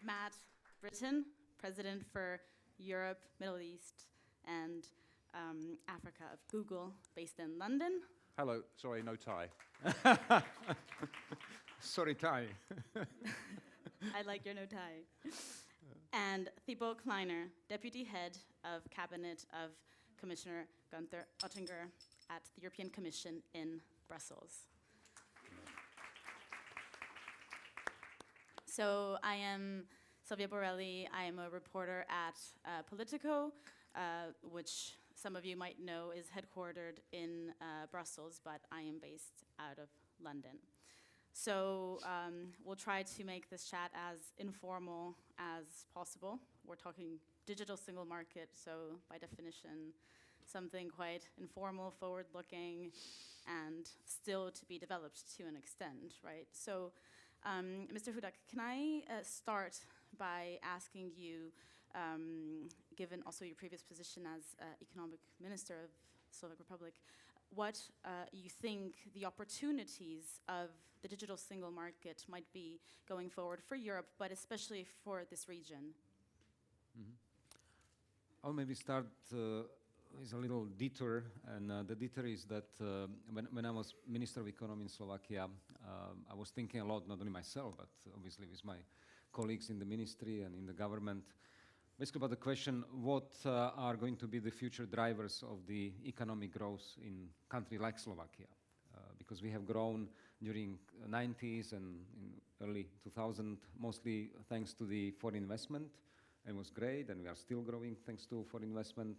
Matt Britton, President for Europe, Middle East, and Africa of Google, based in London. Hello, sorry, no tie. Sorry, tie. I like your no tie. And Thibaut Kleiner, Deputy Head of Cabinet of Commissioner Gunther Oettinger at the European Commission in Brussels. So I am Silvia Borelli. I am a reporter at Politico, which some of you might know is headquartered in Brussels, but I am based out of London. So we'll try to make this chat as informal as possible. We're talking digital single market, so by definition, something quite informal, forward-looking, and still to be developed to an extent, right? So, Mr. Hudak, can I start by asking you, given also your previous position as economic minister of the Slovak Republic, what you think the opportunities of the digital single market might be going forward for Europe, but especially for this region? Mm-hmm. I'll maybe start with a little detour, and the detour is that when I was Minister of Economy in Slovakia, I was thinking a lot, not only myself, but obviously with my colleagues in the ministry and in the government, basically about the question, what are going to be the future drivers of the economic growth in a country like Slovakia? Because we have grown during the 90s and in early 2000, mostly thanks to the foreign investment. It was great, and we are still growing thanks to foreign investment.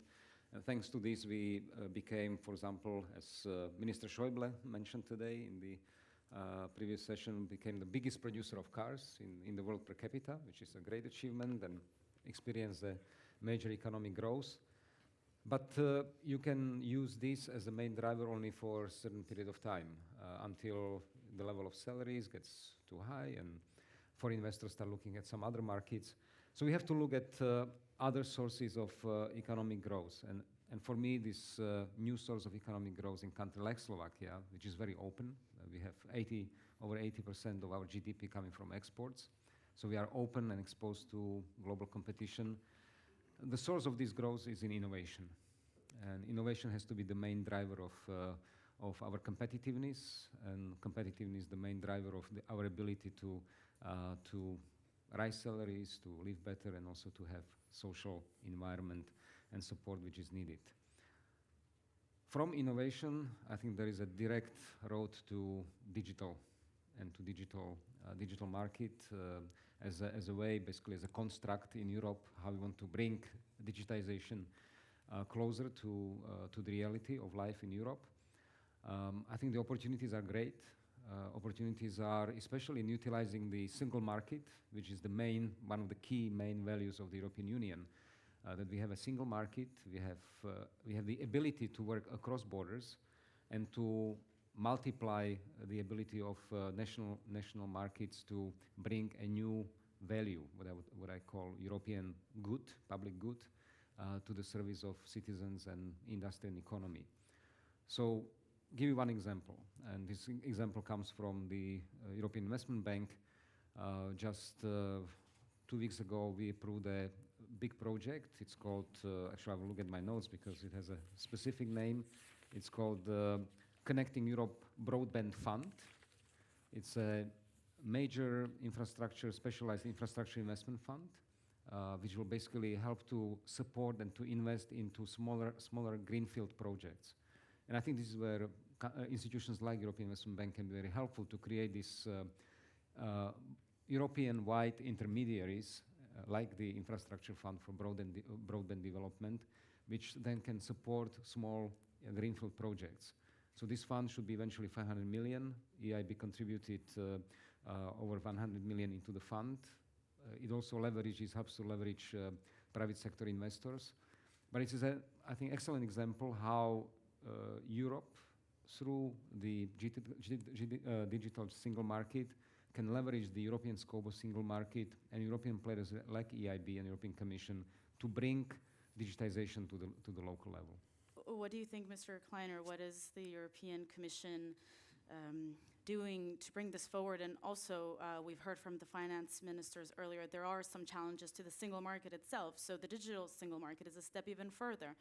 And thanks to this, we became, for example, as Minister Schäuble mentioned today in the previous session, became the biggest producer of cars in the world per capita, which is a great achievement, and experienced a major economic growth. But you can use this as a main driver only for a certain period of time, until the level of salaries gets too high and foreign investors start looking at some other markets. So we have to look at other sources of economic growth. And for me, this new source of economic growth in a country like Slovakia, which is very open, we have over 80% of our GDP coming from exports. So we are open and exposed to global competition. The source of this growth is in innovation. And innovation has to be the main driver of our competitiveness, and competitiveness is the main driver of our ability to rise salaries, to live better, and also to have social environment and support which is needed. From innovation, I think there is a direct road to digital and to digital market as a way, basically as a construct in Europe, how we want to bring digitization closer to the reality of life in Europe. I think the opportunities are great. Opportunities are especially in utilizing the single market, which is one of the key main values of the European Union, that we have a single market, we have the ability to work across borders and to multiply the ability of national markets to bring a new value, what I call European good, public good, to the service of citizens and industry and economy. So, give you one example, and this example comes from the European Investment Bank. Just 2 weeks ago, we approved a big project. It's called, actually I will look at my notes because it has a specific name. It's called Connecting Europe Broadband Fund. It's a major specialized infrastructure investment fund, which will basically help to support and to invest into smaller greenfield projects. And I think this is where institutions like European Investment Bank can be very helpful to create these European-wide intermediaries, like the Infrastructure Fund for Broadband Development, which then can support small greenfield projects. So this fund should be eventually 500 million. EIB contributed over 100 million into the fund. It also helps to leverage private sector investors. But it is I think, excellent example how Europe, through the digital single market, can leverage the European scope of single market and European players like EIB and European Commission to bring digitization to the local level. What do you think, Mr. Kleiner? What is the European Commission doing to bring this forward? And also, we've heard from the finance ministers earlier, there are some challenges to the single market itself. So the digital single market is a step even further.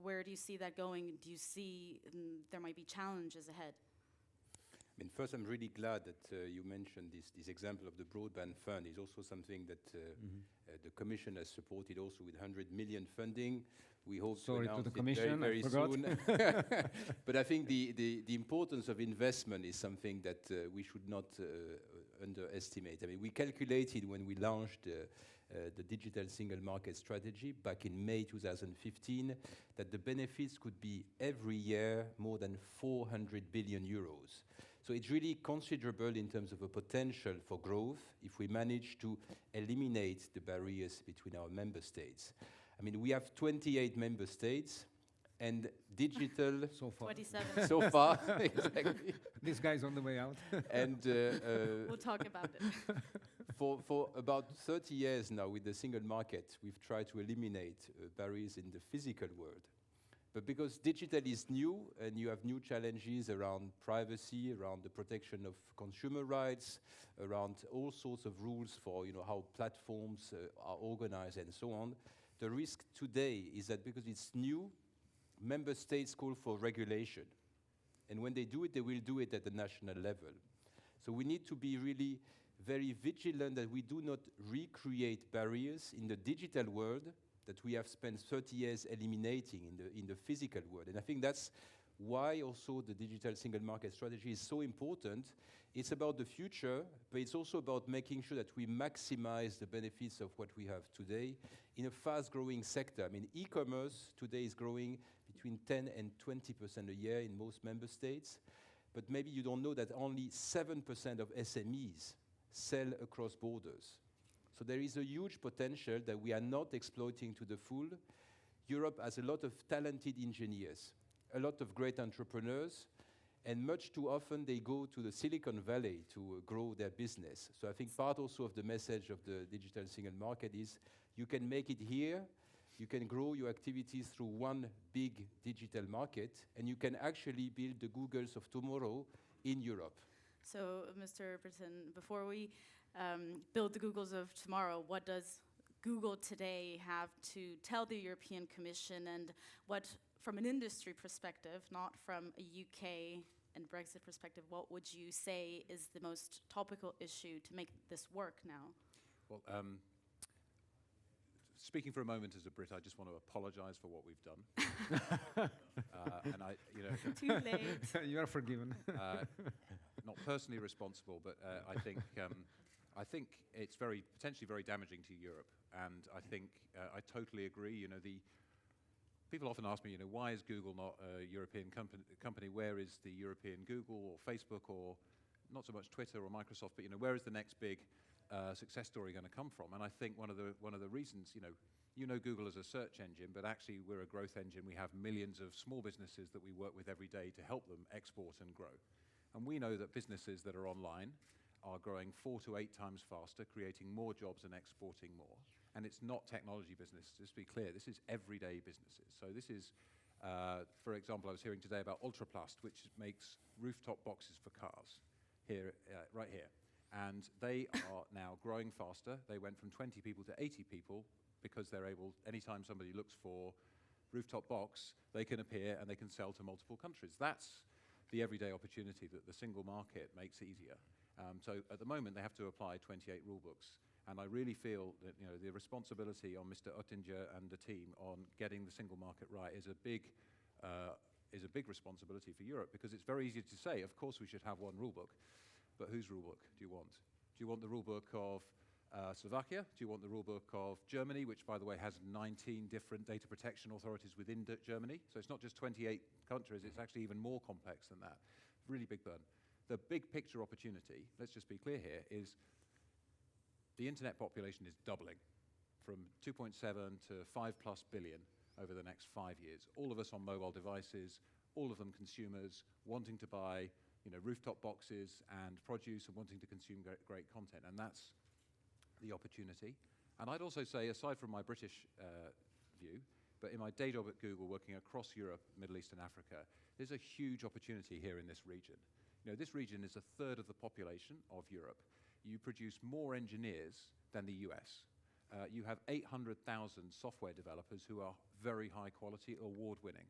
Where do you see that going? Do you see there might be challenges ahead? I mean, first, I'm really glad that you mentioned this example of the broadband fund. Is also something that the Commission has supported also with 100 million funding. We hope to announce it very, very soon. But I think the importance of investment is something that we should not underestimate. I mean, we calculated when we launched the digital single market strategy back in May 2015 that the benefits could be every year more than 400 billion euros. So it's really considerable in terms of a potential for growth if we manage to eliminate the barriers between our member states. I mean, we have 28 member states, and digital... So far. 27. So far, exactly. This guy's on the way out. And We'll talk about it. for about 30 years now with the single market, we've tried to eliminate barriers in the physical world. But because digital is new and you have new challenges around privacy, around the protection of consumer rights, around all sorts of rules for how platforms are organized and so on, the risk today is that because it's new, member states call for regulation. And when they do it, they will do it at the national level. So we need to be really very vigilant that we do not recreate barriers in the digital world that we have spent 30 years eliminating in the physical world. And I think that's why also the digital single market strategy is so important. It's about the future, but it's also about making sure that we maximize the benefits of what we have today in a fast-growing sector. I mean, e-commerce today is growing between 10 and 20% a year in most member states, but maybe you don't know that only 7% of SMEs sell across borders. So there is a huge potential that we are not exploiting to the full. Europe has a lot of talented engineers, a lot of great entrepreneurs, and much too often they go to the Silicon Valley to grow their business. So I think part also of the message of the digital single market is you can make it here, you can grow your activities through one big digital market, and you can actually build the Googles of tomorrow in Europe. So, Mr. Britton, before we build the Googles of tomorrow, what does Google today have to tell the European Commission, and what, from an industry perspective, not from a UK and Brexit perspective, what would you say is the most topical issue to make this work now? Well, speaking for a moment as a Brit, I just want to apologise for what we've done. And I, Too late. You are forgiven. Not personally responsible, but I think it's potentially very damaging to Europe. And I think I totally agree. The people often ask me, why is Google not a European company? Where is the European Google or Facebook or not so much Twitter or Microsoft? But where is the next big success story going to come from? And I think one of the reasons, Google as a search engine, but actually we're a growth engine. We have millions of small businesses that we work with every day to help them export and grow. And we know that businesses that are online are growing 4 to 8 times faster, creating more jobs and exporting more. And it's not technology business, just to be clear. This is everyday businesses. So this is, for example, I was hearing today about Ultraplast, which makes rooftop boxes for cars here, right here. And they are now growing faster. They went from 20 people to 80 people because they're able, anytime somebody looks for rooftop box, they can appear and they can sell to multiple countries. That's the everyday opportunity that the single market makes easier. So at the moment, they have to apply 28 rule books. And I really feel that the responsibility on Mr. Oettinger and the team on getting the single market right is a big responsibility for Europe, because it's very easy to say, of course we should have one rule book, but whose rule book do you want? Do you want the rule book of Slovakia? Do you want the rule book of Germany, which, by the way, has 19 different data protection authorities within Germany? So it's not just 28 countries, it's actually even more complex than that. Really big burden. The big picture opportunity, let's just be clear here, is the internet population is doubling from 2.7 to 5+ billion over the next 5 years. All of us on mobile devices, all of them consumers wanting to buy rooftop boxes and produce and wanting to consume great content. And that's the opportunity. And I'd also say, aside from my British view, but in my day job at Google, working across Europe, Middle East and Africa, there's a huge opportunity here in this region. You know, this region is a third of the population of Europe. You produce more engineers than the US. You have 800,000 software developers who are very high quality, award-winning.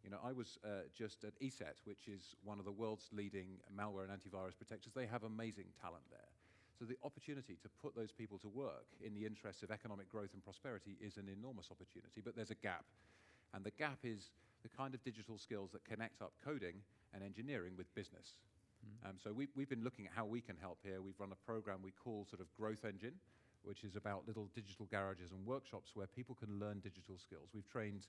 You know, I was just at ESET, which is one of the world's leading malware and antivirus protectors. They have amazing talent there. So the opportunity to put those people to work in the interests of economic growth and prosperity is an enormous opportunity, but there's a gap. And the gap is the kind of digital skills that connect up coding and engineering with business. So we've been looking at how we can help here. We've run a program we call sort of Growth Engine, which is about little digital garages and workshops where people can learn digital skills. We've trained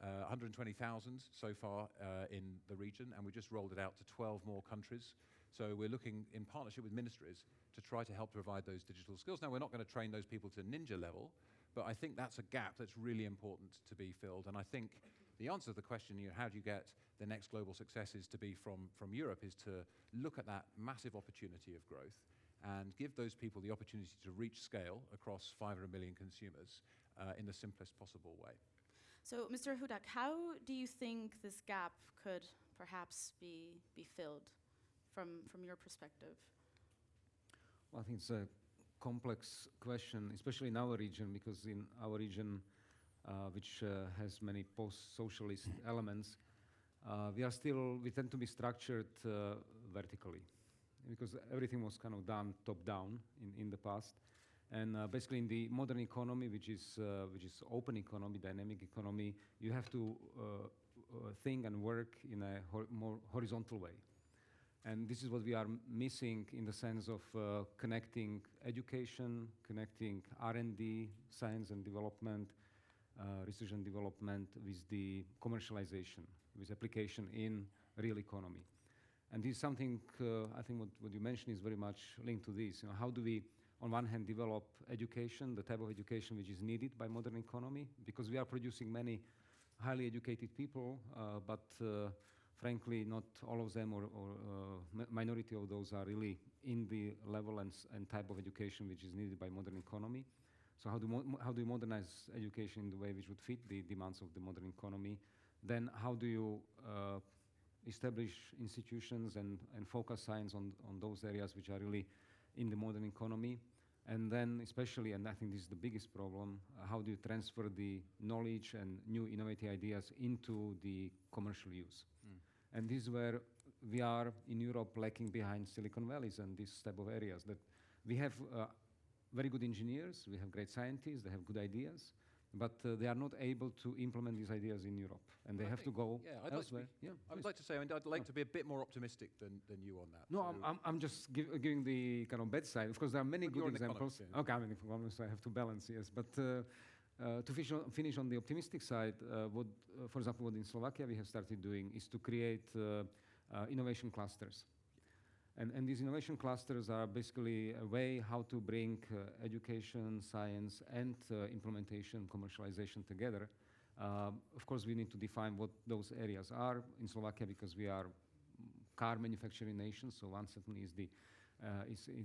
120,000 so far in the region, and we just rolled it out to 12 more countries. So we're looking in partnership with ministries to try to help provide those digital skills. Now, we're not going to train those people to ninja level, but I think that's a gap that's really important to be filled. And I think the answer to the question, you know, how do you get the next global successes to be from Europe, is to look at that massive opportunity of growth and give those people the opportunity to reach scale across 500 million consumers in the simplest possible way. So, Mr. Hudak, how do you think this gap could perhaps be filled from your perspective? Well, I think it's a complex question, especially in our region, because in our region, which has many post-socialist elements, we tend to be structured vertically, because everything was kind of done top-down in the past. And basically in the modern economy, which is open economy, dynamic economy, you have to think and work in a more horizontal way. And this is what we are missing in the sense of connecting education, connecting R&D, science and development, research and development with the commercialization, with application in real economy. And this is something, I think what you mentioned is very much linked to this. You know, how do we, on one hand, develop education, the type of education which is needed by modern economy? Because we are producing many highly educated people, but frankly, not all of them or minority of those are really in the level and type of education which is needed by modern economy. So how do you modernize education in the way which would fit the demands of the modern economy? Then how do you establish institutions and focus science on those areas which are really in the modern economy? And then especially, and I think this is the biggest problem, how do you transfer the knowledge and new innovative ideas into the commercial use? And this is where we are in Europe lacking behind Silicon Valleys and this type of areas, that we have very good engineers, we have great scientists, they have good ideas, but they are not able to implement these ideas in Europe, and they have to go elsewhere. I would like to say, I'd like to be a bit more optimistic than you on that. No, so I'm just giving the kind of bad side. Of course, there are many good examples. Economist, yeah. Okay, I'm an economist, so I have to balance, yes. But to finish on the optimistic side, for example, what in Slovakia we have started doing is to create innovation clusters. And these innovation clusters are basically a way how to bring education, science, and implementation, commercialization together. Of course, we need to define what those areas are in Slovakia, because we are car manufacturing nation. So one certainly is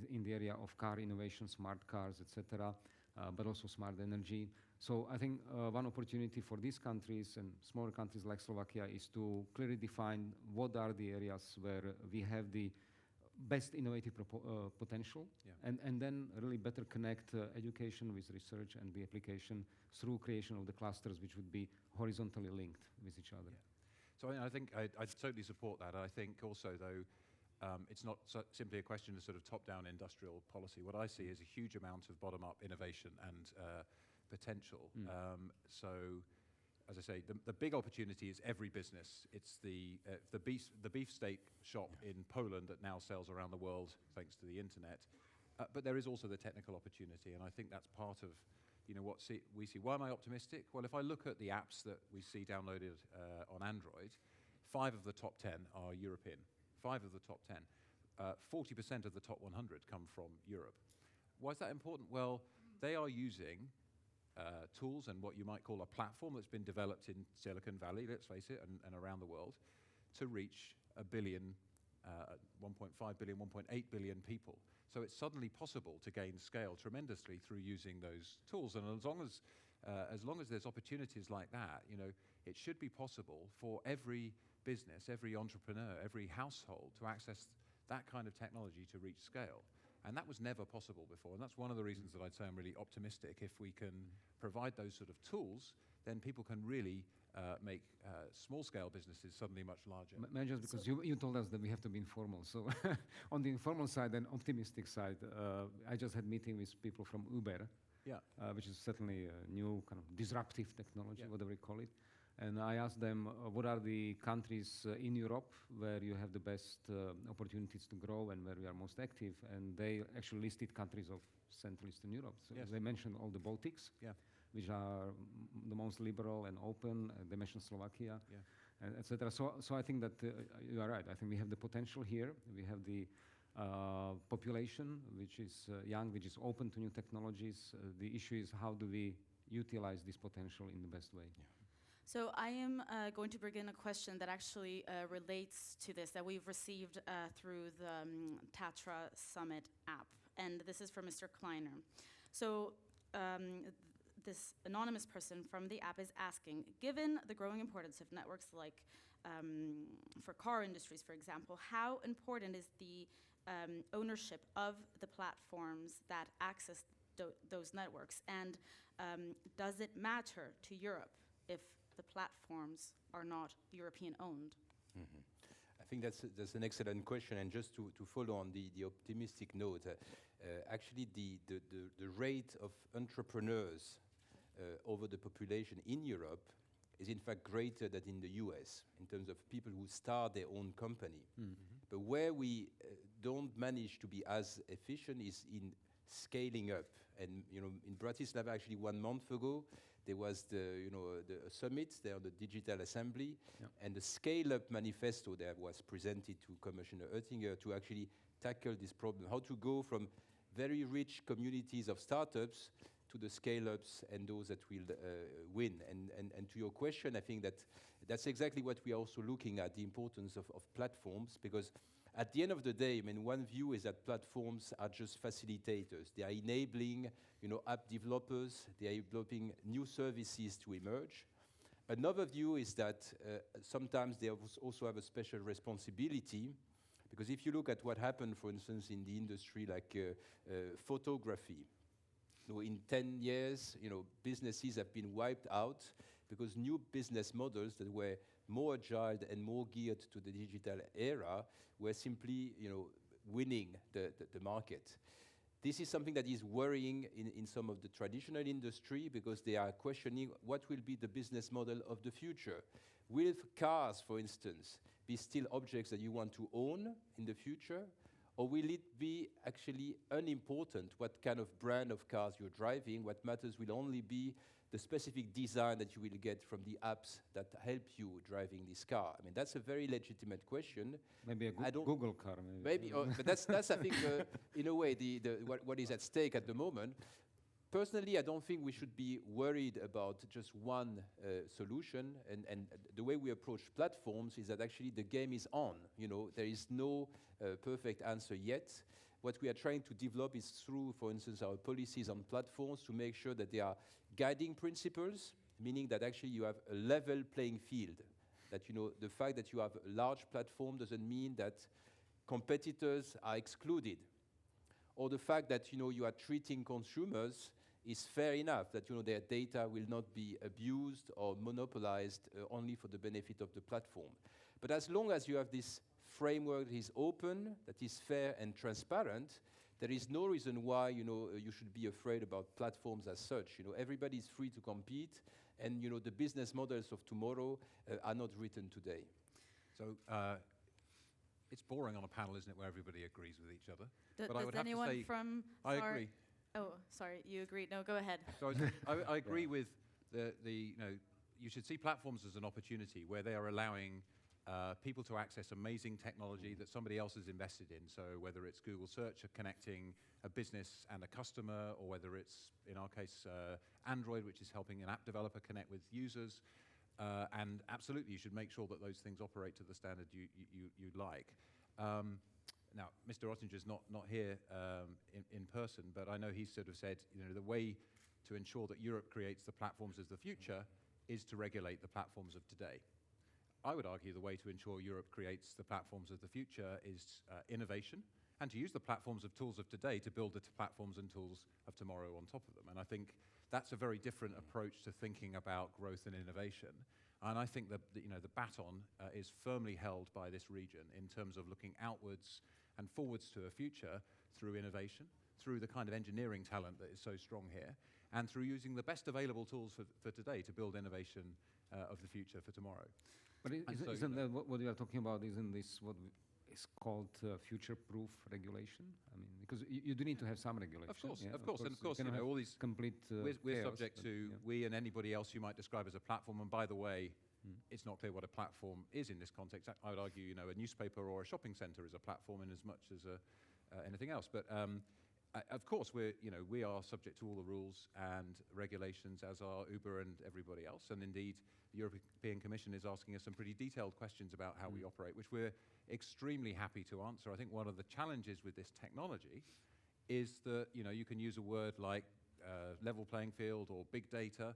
in the area of car innovation, smart cars, etc., but also smart energy. So I think one opportunity for these countries and smaller countries like Slovakia is to clearly define what are the areas where we have the best innovative potential, and then really better connect education with research and the application through creation of the clusters which would be horizontally linked with each other. Yeah. So I think I totally support that. I think also, though, it's not simply a question of sort of top-down industrial policy. What I see is a huge amount of bottom-up innovation and potential. So, as I say, the big opportunity is every business. It's the beefsteak shop in Poland that now sells around the world thanks to the internet. But there is also the technical opportunity, and I think that's part of what we see. Why am I optimistic? Well, if I look at the apps that we see downloaded on Android, 5 of the top 10 are European. 5 of the top 10. 40% of the top 100 come from Europe. Why is that important? Well, they are using tools and what you might call a platform that's been developed in Silicon Valley, let's face it, and around the world, to reach 1 billion, 1.5 billion, 1.8 billion people. So it's suddenly possible to gain scale tremendously through using those tools. And as long as there's opportunities like that, it should be possible for every business, every entrepreneur, every household to access that kind of technology to reach scale. And that was never possible before. And that's one of the reasons that I'd say I'm really optimistic. If we can provide those sort of tools, then people can really make small-scale businesses suddenly much larger. Just because you told us that we have to be informal. So on the informal side and optimistic side, I just had meeting with people from Uber, which is certainly a new kind of disruptive technology, whatever you call it. And I asked them, what are the countries in Europe where you have the best opportunities to grow and where we are most active? And they actually listed countries of Central Eastern Europe. So they mentioned all the Baltics, which are the most liberal and open. They mentioned Slovakia, and etc. So I think that you are right. I think we have the potential here. We have the population, which is young, which is open to new technologies. The issue is how do we utilize this potential in the best way? So I am going to bring in a question that actually relates to this, that we've received through the Tatra Summit app. And this is from Mr. Kleiner. So this anonymous person from the app is asking, given the growing importance of networks like for car industries, for example, how important is the ownership of the platforms that access those networks? And does it matter to Europe if the platforms are not European owned? Mm-hmm. I think that's an excellent question. And just to follow on the optimistic note, actually the rate of entrepreneurs over the population in Europe is in fact greater than in the US in terms of people who start their own company. Mm-hmm. But where we don't manage to be as efficient is in scaling up. And in Bratislava, actually 1 month ago, there was the summit there on the Digital Assembly, and the Scale-Up Manifesto that was presented to Commissioner Oettinger to actually tackle this problem, how to go from very rich communities of startups to the scale-ups and those that will win. And to your question, I think that's exactly what we are also looking at, the importance of platforms, because at the end of the day, I mean, one view is that platforms are just facilitators. They are enabling, app developers. They are developing new services to emerge. Another view is that sometimes they also have a special responsibility, because if you look at what happened, for instance, in the industry like photography, in 10 years, businesses have been wiped out because new business models that were more agile and more geared to the digital era were simply, winning the market. This is something that is worrying in some of the traditional industry because they are questioning what will be the business model of the future. Will cars, for instance, be still objects that you want to own in the future? Or will it be actually unimportant what kind of brand of cars you're driving? What matters will only be the specific design that you will get from the apps that help you driving this car. I mean, that's a very legitimate question. Maybe a Google car. Maybe, but that's I think, in a way, what is at stake at the moment. Personally, I don't think we should be worried about just one solution. And the way we approach platforms is that actually the game is on. There is no perfect answer yet. What we are trying to develop is through, for instance, our policies on platforms to make sure that they are guiding principles, meaning that actually you have a level playing field. That, the fact that you have a large platform doesn't mean that competitors are excluded. Or the fact that, you are treating consumers is fair enough, that, their data will not be abused or monopolized only for the benefit of the platform. But as long as you have this framework that is open, that is fair and transparent, there is no reason why, you should be afraid about platforms as such. Everybody is free to compete, and, the business models of tomorrow are not written today. So it's boring on a panel, isn't it, where everybody agrees with each other? But I would have to say, I agree. Oh, sorry, you agree. No, go ahead. So I agree with you should see platforms as an opportunity where they are allowing people to access amazing technology that somebody else has invested in. So whether it's Google Search connecting a business and a customer, or whether it's, in our case, Android, which is helping an app developer connect with users. And absolutely, you should make sure that those things operate to the standard you like. Now, Mr. Oettinger's not here in person, but I know he's sort of said, the way to ensure that Europe creates the platforms of the future is to regulate the platforms of today. I would argue the way to ensure Europe creates the platforms of the future is innovation, and to use the platforms of tools of today to build the platforms and tools of tomorrow on top of them. And I think that's a very different approach to thinking about growth and innovation. And I think that the baton is firmly held by this region in terms of looking outwards and forwards to a future through innovation, through the kind of engineering talent that is so strong here, and through using the best available tools for today to build innovation of the future for tomorrow. But isn't that what you are talking about? Isn't this what is called future-proof regulation? I mean, because you do need to have some regulation. Of course, yeah, of course, and of course, all these complete. we're chaos, subject to yeah. we and anybody else you might describe as a platform. And by the way, it's not clear what a platform is in this context. I would argue, a newspaper or a shopping centre is a platform in as much as anything else. But of course, we are subject to all the rules and regulations, as are Uber and everybody else. And indeed, the European Commission is asking us some pretty detailed questions about how we operate, which we're extremely happy to answer. I think one of the challenges with this technology is that you can use a word like level playing field or big data.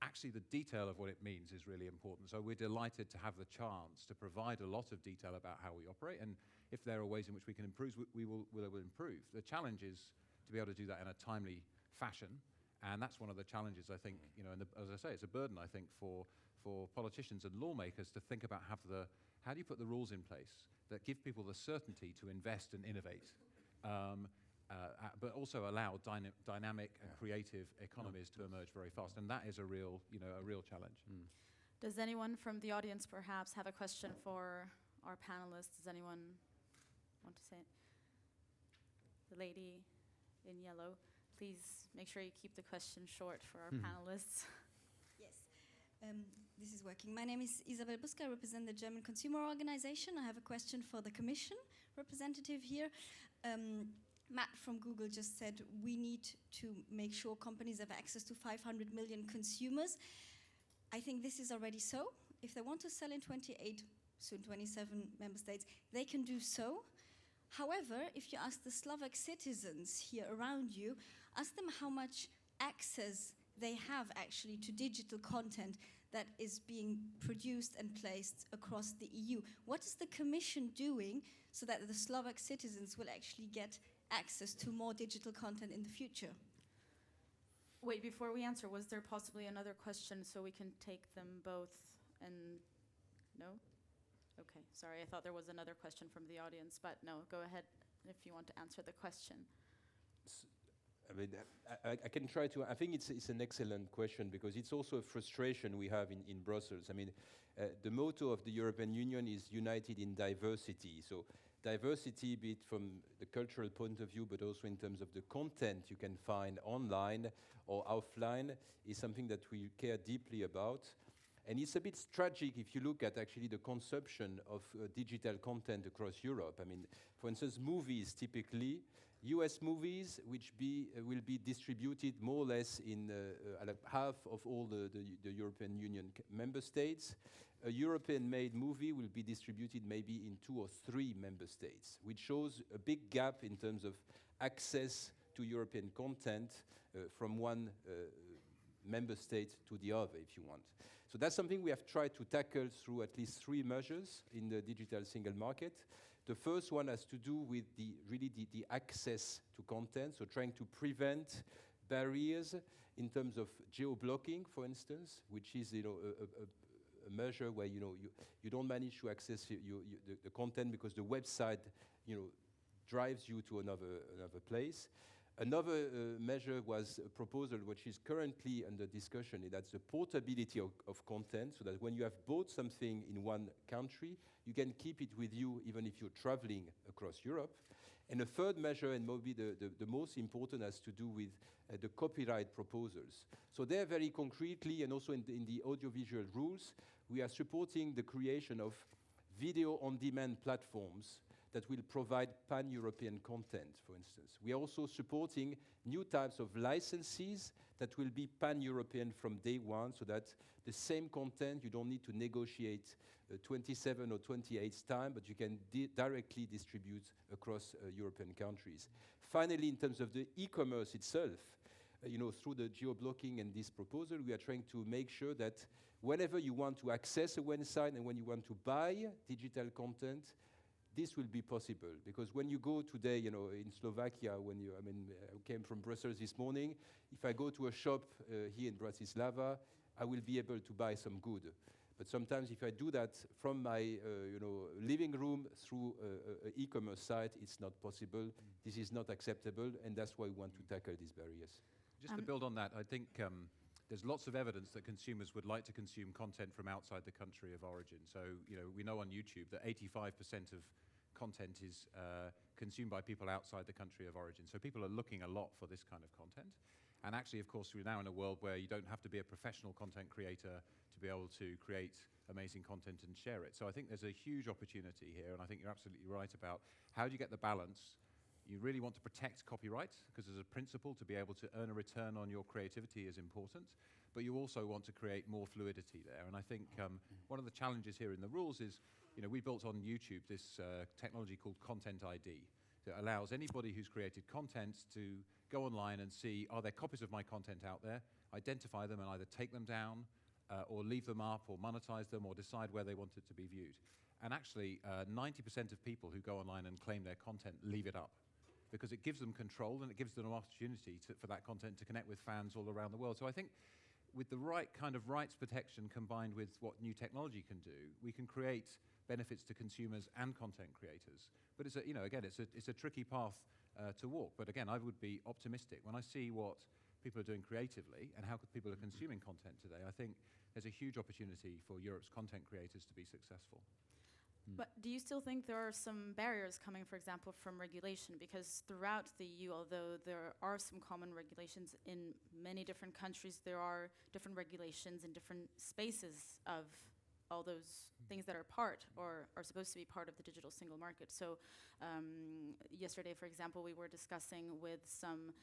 Actually, the detail of what it means is really important. So we're delighted to have the chance to provide a lot of detail about how we operate. And if there are ways in which we can improve, we will improve. The challenge is to be able to do that in a timely fashion. And that's one of the challenges, I think, and as I say, it's a burden, I think, for politicians and lawmakers to think about how do you put the rules in place that give people the certainty to invest and innovate, but also allow dynamic and creative economies to emerge very fast. And that is a real challenge. Does anyone from the audience perhaps have a question for our panelists? Does anyone want to say it? The lady in yellow. Please make sure you keep the question short for our panelists. Yes, this is working. My name is Isabel Buska. I represent the German Consumer Organization. I have a question for the Commission representative here. Matt from Google just said we need to make sure companies have access to 500 million consumers. I think this is already so. If they want to sell in 28, soon 27 member states, they can do so. However, if you ask the Slovak citizens here around you, ask them how much access they have actually to digital content that is being produced and placed across the EU. What is the Commission doing so that the Slovak citizens will actually get access to more digital content in the future? Wait, before we answer, was there possibly another question so we can take them both and no? Okay, sorry, I thought there was another question from the audience, but no, go ahead if you want to answer the question. I mean, I can try to. I think it's an excellent question because it's also a frustration we have in Brussels. I mean, the motto of the European Union is united in diversity. So diversity, be it from the cultural point of view, but also in terms of the content you can find online or offline, is something that we care deeply about. And it's a bit tragic if you look at actually the consumption of digital content across Europe. I mean, for instance, movies typically, US movies, which will be distributed more or less in half of all the European Union member states. A European-made movie will be distributed maybe in 2 or 3 member states, which shows a big gap in terms of access to European content from one member state to the other, if you want. So that's something we have tried to tackle through at least 3 measures in the digital single market. The first one has to do with the access to content, so trying to prevent barriers in terms of geo-blocking, for instance, which is a measure where you don't manage to access the content because the website drives you to another place. Another measure was a proposal which is currently under discussion, and that's the portability of content, so that when you have bought something in one country, you can keep it with you even if you're traveling across Europe. And a third measure, and maybe the most important, has to do with the copyright proposals. So there very concretely, and also in the audiovisual rules, we are supporting the creation of video-on-demand platforms that will provide pan-European content, for instance. We are also supporting new types of licenses that will be pan-European from day one, so that the same content, you don't need to negotiate 27 or 28 times, but you can directly distribute across European countries. Finally, in terms of the e-commerce itself, through the geo-blocking and this proposal, we are trying to make sure that whenever you want to access a website and when you want to buy digital content, this will be possible. Because when you go today, in Slovakia, I came from Brussels this morning, if I go to a shop here in Bratislava, I will be able to buy some good. But sometimes if I do that from my living room through an e-commerce site, it's not possible. This is not acceptable, and that's why we want to tackle these barriers. Just to build on that, I think there's lots of evidence that consumers would like to consume content from outside the country of origin. So, we know on YouTube that 85% of content is consumed by people outside the country of origin. So people are looking a lot for this kind of content. And actually, of course, we're now in a world where you don't have to be a professional content creator to be able to create amazing content and share it. So I think there's a huge opportunity here, and I think you're absolutely right about how do you get the balance. You really want to protect copyright, because as a principle, to be able to earn a return on your creativity is important, but you also want to create more fluidity there. And I think one of the challenges here in the rules is, we built on YouTube this technology called Content ID that allows anybody who's created content to go online and see, are there copies of my content out there, identify them and either take them down or leave them up or monetize them or decide where they want it to be viewed. And actually, 90% of people who go online and claim their content leave it up, because it gives them control and it gives them an opportunity for that content to connect with fans all around the world. So I think with the right kind of rights protection combined with what new technology can do, we can create benefits to consumers and content creators. But it's a tricky path to walk. But again, I would be optimistic. When I see what people are doing creatively and how people are consuming content today, I think there's a huge opportunity for Europe's content creators to be successful. But do you still think there are some barriers coming, for example, from regulation? Because throughout the EU, although there are some common regulations in many different countries, there are different regulations in different spaces of all those things that are part or are supposed to be part of the digital single market. So yesterday, for example, we were discussing with some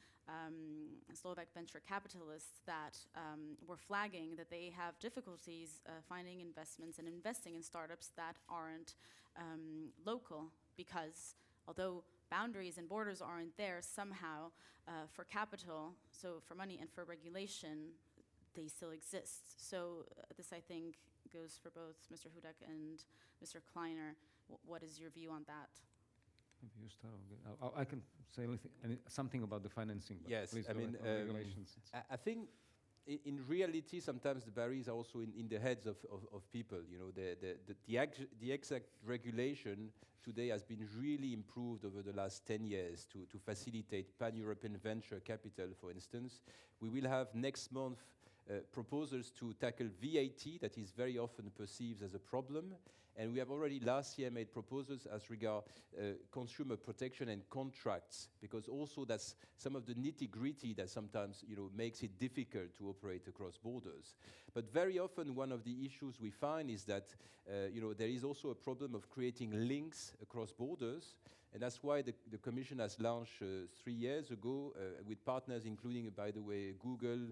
Slovak venture capitalists that were flagging that they have difficulties finding investments and investing in startups that aren't local, because although boundaries and borders aren't there, somehow for capital, so for money and for regulation, they still exist. So this, I think, goes for both Mr. Hudak and Mr. Kleiner. What is your view on that? Maybe you start. I can say something about the financing. But yes, please regulations. I think in reality, sometimes the barriers are also in the heads of people. The exact regulation today has been really improved over the last 10 years to facilitate pan-European venture capital, for instance. We will have next month proposals to tackle VAT that is very often perceived as a problem. And we have already last year made proposals as regard consumer protection and contracts, because also that's some of the nitty-gritty that sometimes makes it difficult to operate across borders. But very often one of the issues we find is that there is also a problem of creating links across borders. And that's why the Commission has launched 3 years ago with partners including, by the way, Google,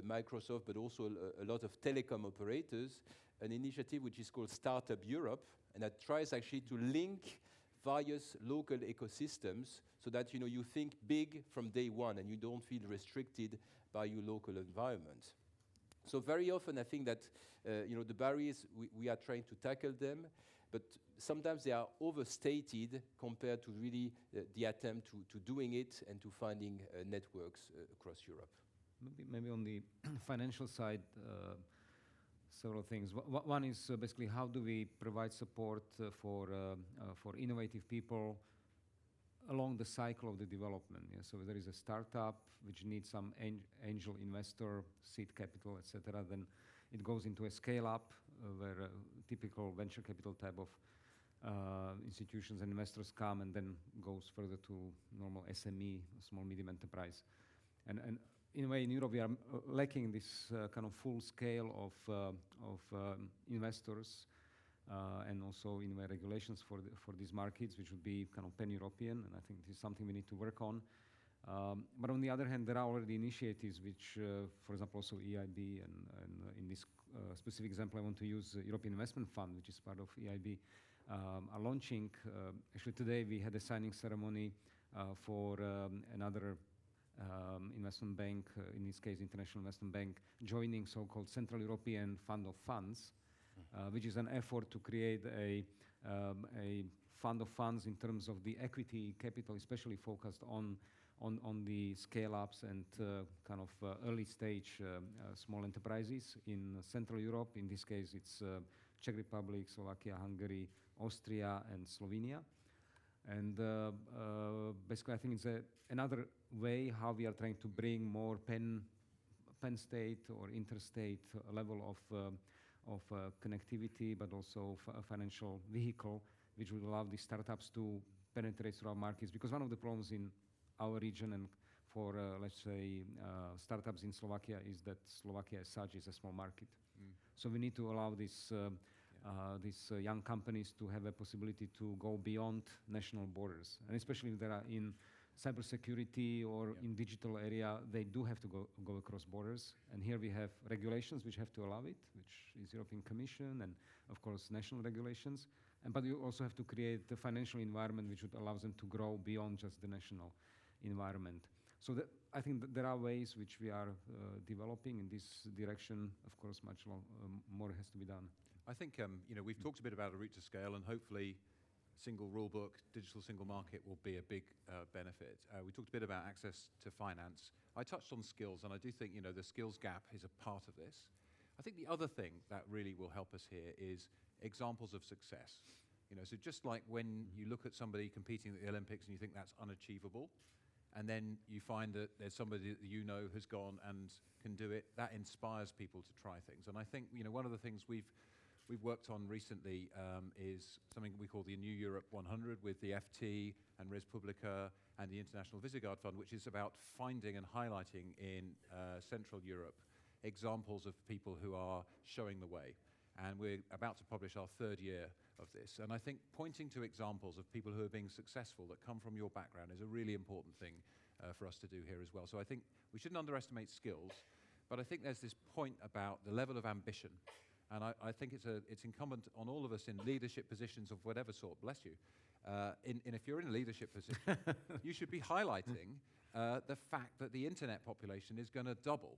Microsoft, but also a lot of telecom operators, an initiative which is called Startup Europe, and that tries actually to link various local ecosystems so that you think big from day one and you don't feel restricted by your local environment. So very often I think that the barriers, we are trying to tackle them, but sometimes they are overstated compared to really the attempt to doing it and to finding networks across Europe. Maybe on the financial side, several things. One is basically how do we provide support for innovative people along the cycle of the development. Yeah? So there is a startup which needs some angel investor, seed capital, etc. Then it goes into a scale-up where typical venture capital type of institutions and investors come, and then goes further to normal SME, small medium enterprise. And in a way, in Europe, we are lacking this kind of full scale of investors and also in way regulations for these markets, which would be kind of pan-European, and I think this is something we need to work on. But on the other hand, there are already initiatives which, for example, also EIB, and in this specific example, I want to use the European Investment Fund, which is part of EIB, are launching. Actually, today we had a signing ceremony for another investment bank, in this case International Investment Bank, joining so-called Central European Fund of Funds, which is an effort to create a fund of funds in terms of the equity capital, especially focused on the scale-ups and kind of early stage small enterprises in Central Europe. In this case, it's Czech Republic, Slovakia, Hungary, Austria, and Slovenia. And basically, I think it's another way how we are trying to bring more pan-state or interstate level of connectivity, but also a financial vehicle, which will allow the startups to penetrate through our markets. Because one of the problems in our region and for, let's say, startups in Slovakia is that Slovakia as such is a small market. So we need to allow these young companies to have a possibility to go beyond national borders. And especially if they are in cybersecurity or in digital area, they do have to go across borders. And here we have regulations which have to allow it, which is European Commission and, of course, national regulations. But you also have to create the financial environment which would allow them to grow beyond just the national environment. So I think that there are ways which we are developing in this direction. Of course, much more has to be done. I think we've talked a bit about a route to scale, and hopefully single rule book, digital single market will be a big benefit. We talked a bit about access to finance. I touched on skills, and I do think the skills gap is a part of this. I think the other thing that really will help us here is examples of success. So just like when you look at somebody competing at the Olympics and you think that's unachievable, and then you find that there's somebody that has gone and can do it, that inspires people to try things. And I think one of the things we've worked on recently is something we call the New Europe 100 with the FT and Res Publica and the International Visegrad Fund, which is about finding and highlighting in Central Europe examples of people who are showing the way. And we're about to publish our third year of this. And I think pointing to examples of people who are being successful that come from your background is a really important thing for us to do here as well. So I think we shouldn't underestimate skills, but I think there's this point about the level of ambition. And I think it's incumbent on all of us in leadership positions of whatever sort, bless you. If you're in a leadership position, you should be highlighting the fact that the internet population is going to double.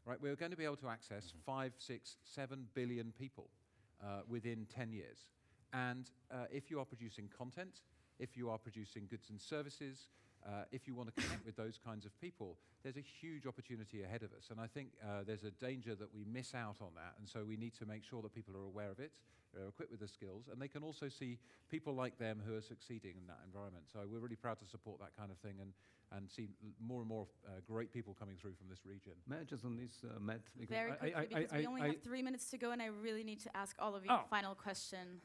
Right? We're going to be able to access 5, 6, 7 billion people within 10 years. And if you are producing content, if you are producing goods and services, if you want to connect with those kinds of people, there's a huge opportunity ahead of us. And I think there's a danger that we miss out on that. And so we need to make sure that people are aware of it, are equipped with the skills, and they can also see people like them who are succeeding in that environment. So we're really proud to support that kind of thing and see more and more great people coming through from this region. May I just on this, Matt? Very quickly, because we only have 3 minutes to go, and I really need to ask all of you a final question.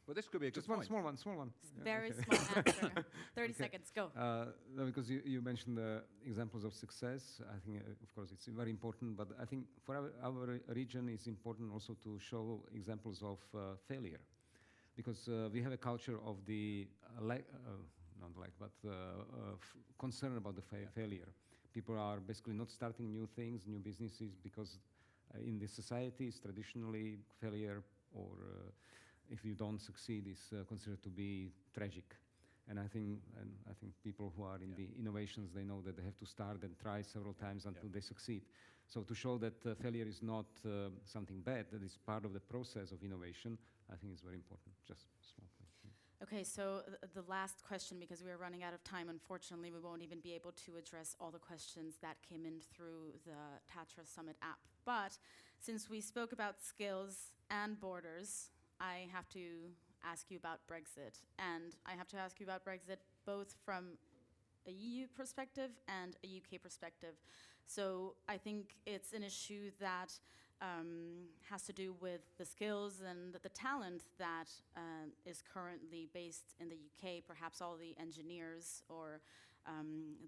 Well, this could be a good just one point. small one. Very small answer. 30 seconds, go. No, because you mentioned the examples of success. I think, of course, it's very important. But I think for our region, it's important also to show examples of failure. Because we have a culture of the concern about the failure. People are basically not starting new things, new businesses, because in the societies, traditionally, failure or if you don't succeed is considered to be tragic. And I think people who are in the innovations, they know that they have to start and try several times until they succeed. So to show that failure is not something bad, that is part of the process of innovation, I think is very important. Just small point. Okay, so the last question, because we are running out of time, unfortunately, we won't even be able to address all the questions that came in through the Tatra Summit app. But since we spoke about skills and borders, I have to ask you about Brexit. And I have to ask you about Brexit both from a EU perspective and a UK perspective. So I think it's an issue that has to do with the skills and the talent that is currently based in the UK, perhaps all the engineers or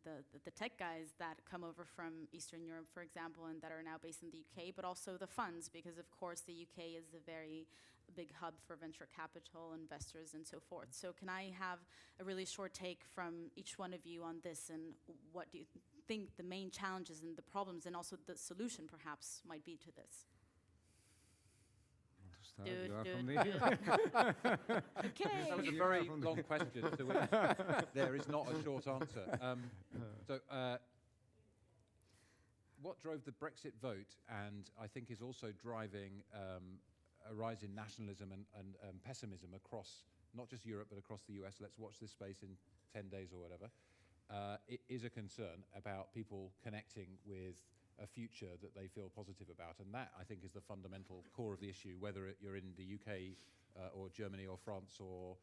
the tech guys that come over from Eastern Europe, for example, and that are now based in the UK, but also the funds, because of course the UK is a very big hub for venture capital, investors, and so forth. So can I have a really short take from each one of you on this, and what do you think the main challenges and the problems and also the solution perhaps might be to this? Okay. That was a very long question, to which there is not a short answer. what drove the Brexit vote, and I think is also driving a rise in nationalism and pessimism across not just Europe but across the US. Let's watch this space in 10 days or whatever. It is a concern about people connecting with a future that they feel positive about, and that I think is the fundamental core of the issue, whether you're in the UK or Germany or France or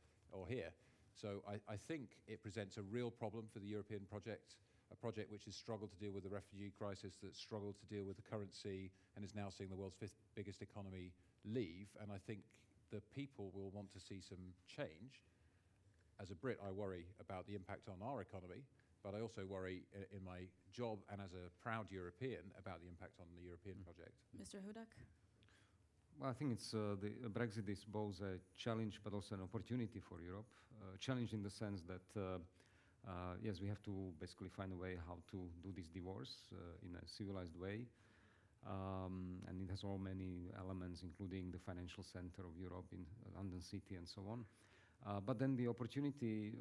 here. So I think it presents a real problem for the European project, a project which has struggled to deal with the refugee crisis, that's struggled to deal with the currency, and is now seeing the world's 5th biggest economy leave. And I think the people will want to see some change. As a Brit, I worry about the impact on our economy, but I also worry in my job and as a proud European about the impact on the European project. Mr. Hudak? Well, I think it's the Brexit is both a challenge but also an opportunity for Europe. Challenge in the sense that yes, we have to basically find a way how to do this divorce in a civilized way, and it has all many elements, including the financial center of Europe in London City and so on. But then the opportunity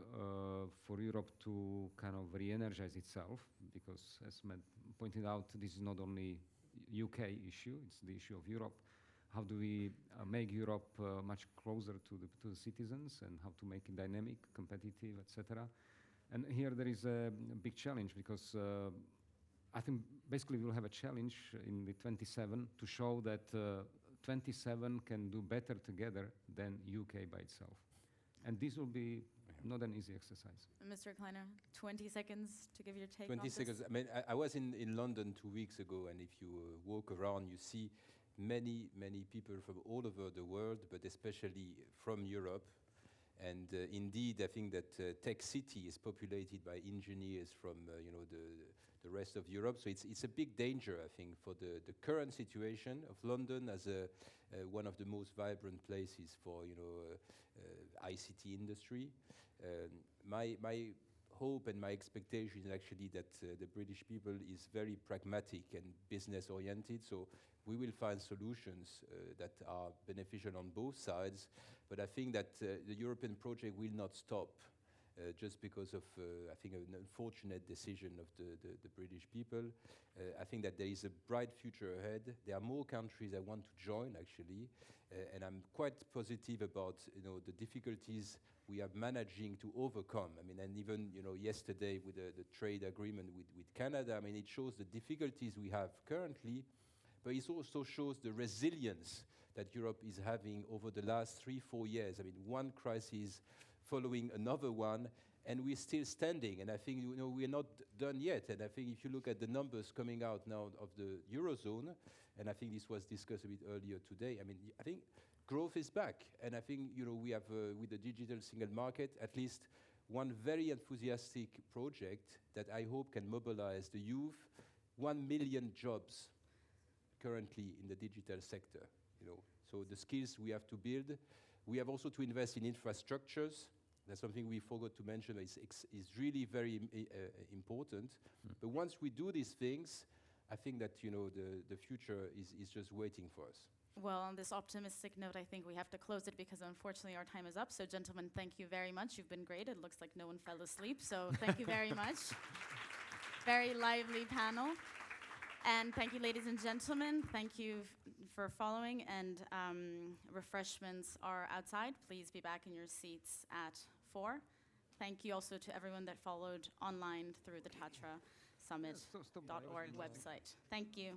for Europe to kind of re-energize itself, because as Matt pointed out, this is not only UK issue, it's the issue of Europe. How do we make Europe much closer to the citizens, and how to make it dynamic, competitive, etc. And here there is a big challenge, because I think basically we'll have a challenge in the 27 to show that 27 can do better together than UK by itself. And this will be not an easy exercise. Mr. Kleiner, 20 seconds to give your take 20 on seconds. this. I mean, I was in London 2 weeks ago, and if you walk around, you see many people from all over the world, but especially from Europe. And indeed, I think that Tech City is populated by engineers from the rest of Europe. So it's a big danger, I think, for the current situation of London as one of the most vibrant places for ICT industry. My hope and my expectation is actually that the British people is very pragmatic and business oriented. So we will find solutions that are beneficial on both sides. But I think that the European project will not stop just because of, I think, an unfortunate decision of the British people. I think that there is a bright future ahead. There are more countries that want to join, actually, and I'm quite positive about the difficulties we are managing to overcome. I mean, and even yesterday with the trade agreement with Canada, I mean, it shows the difficulties we have currently, but it also shows the resilience that Europe is having over the last 3-4 years. I mean, one crisis following another one, and we're still standing. And I think we're not done yet. And I think if you look at the numbers coming out now of the Eurozone, and I think this was discussed a bit earlier today, I mean, I think growth is back. And I think we have, with the digital single market, at least one very enthusiastic project that I hope can mobilize the youth. 1 million jobs currently in the digital sector. So the skills we have to build. We have also to invest in infrastructures. That's something we forgot to mention. Is really very important. But once we do these things, I think that the future is just waiting for us. Well, on this optimistic note, I think we have to close it because unfortunately our time is up. So gentlemen, thank you very much. You've been great. It looks like no one fell asleep. So thank you very much. Very lively panel. And thank you, ladies and gentlemen. Thank you for following. And refreshments are outside. Please be back in your seats at 4. Thank you also to everyone that followed online through the Tatra Summit.org website. Thank you.